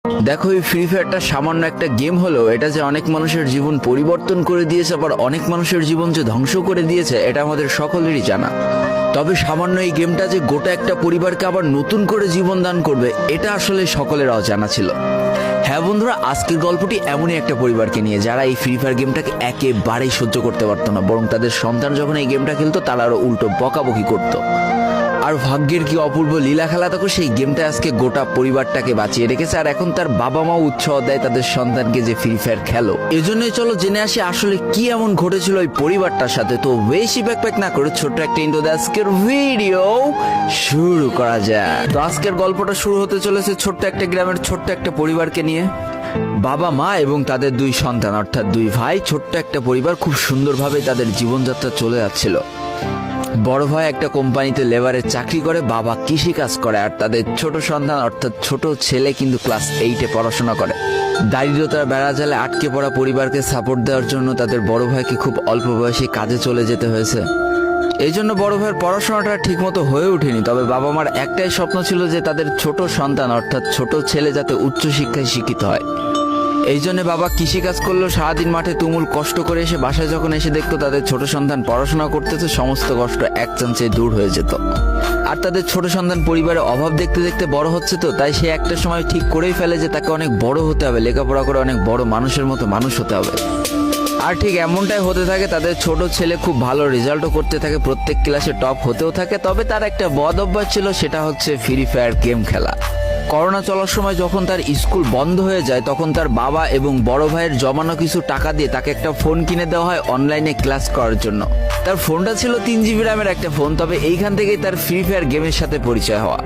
দেখো, এই ফ্রি ফায়ারটা সামান্য একটা গেম হলেও এটা যে অনেক মানুষের জীবন পরিবর্তন করে দিয়েছে, আবার অনেক মানুষের জীবন যে ধ্বংস করে দিয়েছে, এটা আমাদের সকলেরই জানা। তবে সামান্য এই গেমটা যে গোটা একটা পরিবারকে আবার নতুন করে জীবন দান করবে, এটা আসলে সকলের অজানা ছিল। হ্যাঁ বন্ধুরা, আজকের গল্পটি এমনই একটা পরিবারকে নিয়ে যারা এই ফ্রি ফায়ার গেমটাকে একেবারেই সহ্য করতে পারতো না, বরং তাদের সন্তান যখন এই গেমটা খেলতো তারা আরো উল্টো বকাবকি করতো। আর ভাগ্যের কি অপূর্ব লীলা খেলা, তখন সেই গেমটা আজকে গোটা পরিবারটাকে বাঁচিয়ে রেখেছে। আর এখন তার বাবা মা উৎসাহ দেয় তাদের সন্তানকে যে ফ্রি ফায়ার খেলো। এজন্যই চলো জেনে আসি আসলে কি এমন ঘটেছিল ওই পরিবারটার সাথে। তো বেশি ব্যাকপ্যাক না করে ছোট্ট একটা ইন্ট্রো দিয়ে আজকের ভিডিও শুরু করা যায়। তো আজকের গল্পটা শুরু হতে চলেছে ছোট্ট একটা গ্রামের ছোট্ট একটা পরিবারকে নিয়ে। বাবা মা এবং তাদের দুই সন্তান অর্থাৎ দুই ভাই, ছোট্ট একটা পরিবার, খুব সুন্দরভাবে তাদের জীবনযাত্রা চলে যাচ্ছিল। বড় ভাই একটা কোম্পানিতে লেবারের চাকরি করে, বাবা কৃষি কাজ করে, আর তাদের ছোট সন্তান অর্থাৎ ছোট ছেলে কিন্তু ক্লাস 8-এ পড়াশোনা করে। দারিদ্রতার বেড়াজালে আটকে পড়া পরিবারকে সাপোর্ট দেওয়ার জন্য তাদের বড় ভাইকে খুব অল্প বয়সে কাজে চলে যেতে হয়েছে। এই জন্য বড় ভাইয়ের পড়াশোনাটা ঠিকমতো হয়ে ওঠেনি। তবে বাবা মার একটাই স্বপ্ন ছিল যে তাদের ছোট সন্তান অর্থাৎ ছোট ছেলে যাতে উচ্চশিক্ষায় শিক্ষিত হয়। এই জন্য বাবা কৃষিকাজ করলেও সারাদিন মাঠে তুমুল কষ্ট করে এসে বাসায় যখন এসে দেখতো তাদের ছোট সন্তান পড়াশোনা করতেছে, সমস্ত কষ্ট এক চান্সে দূর হয়ে যেত। আর তাদের ছোট সন্তান পরিবারের অভাব দেখতে দেখতে বড় হচ্ছে, তো তাই সে একটা সময় ঠিক করেই ফেলে যে তাকে অনেক বড় হতে হবে, লেখাপড়া করে অনেক বড় মানুষের মতো মানুষ হতে হবে। আর ঠিক এমনটাই হতে থাকে। তাদের ছোট ছেলে খুব ভালো রেজাল্টও করতে থাকে, প্রত্যেক ক্লাসে টপ হতেও থাকে। তবে তার একটা বদ অভ্যাস ছিল, সেটা হচ্ছে ফ্রি ফায়ার গেম খেলা। করোনা চলার সময় যখন তার স্কুল বন্ধ হয়ে যায়, তখন তার বাবা এবং বড় ভাইয়ের জমানো কিছু টাকা দিয়ে তাকে একটা ফোন কিনে দেওয়া হয় অনলাইনে ক্লাস করার জন্য। তার ফোনটা ছিল 3 GB র্যামের একটা ফোন। তবে এইখান থেকেই তার ফ্রি ফায়ার গেমের সাথে পরিচয় হওয়া।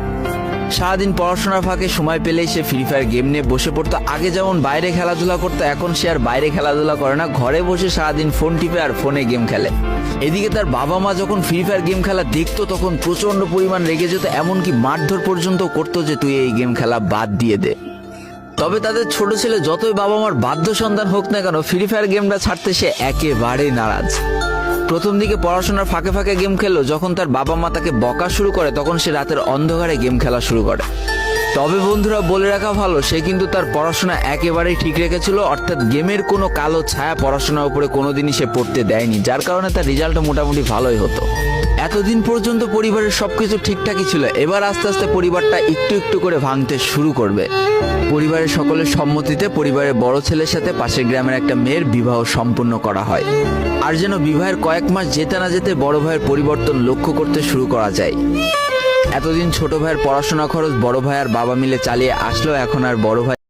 সারাদিন পড়াশোনার ফাঁকে সময় পেলেই সে ফ্রি ফায়ার গেম নিয়ে বসে পড়তো। আগে যেমন বাইরে খেলাধুলা করতো, এখন সে আর বাইরে খেলাধুলা করে না, ঘরে বসে সারাদিন ফোন টিপে আর ফোনে গেম খেলে। এদিকে তার বাবা মা যখন ফ্রি ফায়ার গেম খেলা দেখতো তখন প্রচন্ড পরিমাণ রেগে যেত, এমনকি মারধর পর্যন্ত করতো যে তুই এই গেম খেলা বাদ দিয়ে দে। তবে তাদের ছোট ছেলে যতই বাবা মার বাধ্য সন্তান হোক না কেন, ফ্রি ফায়ার গেমটা ছাড়তে সে একেবারেই নারাজ। প্রথম দিকে পড়াশোনার ফাঁকে ফাঁকে গেম খেললো, যখন তার বাবা মা তাকে বকা শুরু করে তখন সে রাতের অন্ধকারে গেম খেলা শুরু করে। তবে বন্ধুরা, বলে রাখা ভালো, সে কিন্তু তার পড়াশোনা একেবারেই ঠিক রেখেছিল, অর্থাৎ গেমের কোনো কালো ছায়া পড়াশোনার উপরে কোনোদিনই সে পড়তে দেয়নি, যার কারণে তার রেজাল্ট মোটামুটি ভালোই হতো। এতদিন পর্যন্ত পরিবারের সবকিছু ঠিকঠাকই ছিল। এবার আস্তে আস্তে পরিবারটা একটু একটু করে ভাঙতে শুরু করবে। পরিবারের সকলের সম্মতিতে পরিবারের বড় ছেলের সাথে পাশের গ্রামের একটা মেয়ের বিবাহ সম্পন্ন করা হয়। আর যেন বিবাহের কয়েক মাস যেতে না যেতে বড় ভাইয়ের পরিবর্তন লক্ষ্য করতে শুরু করা যায়। এতদিন ছোট ভাইয়ের পড়াশোনা খরচ বড় ভাই আর বাবা মিলে চালিয়ে আসলেও এখন আর বড় ভাই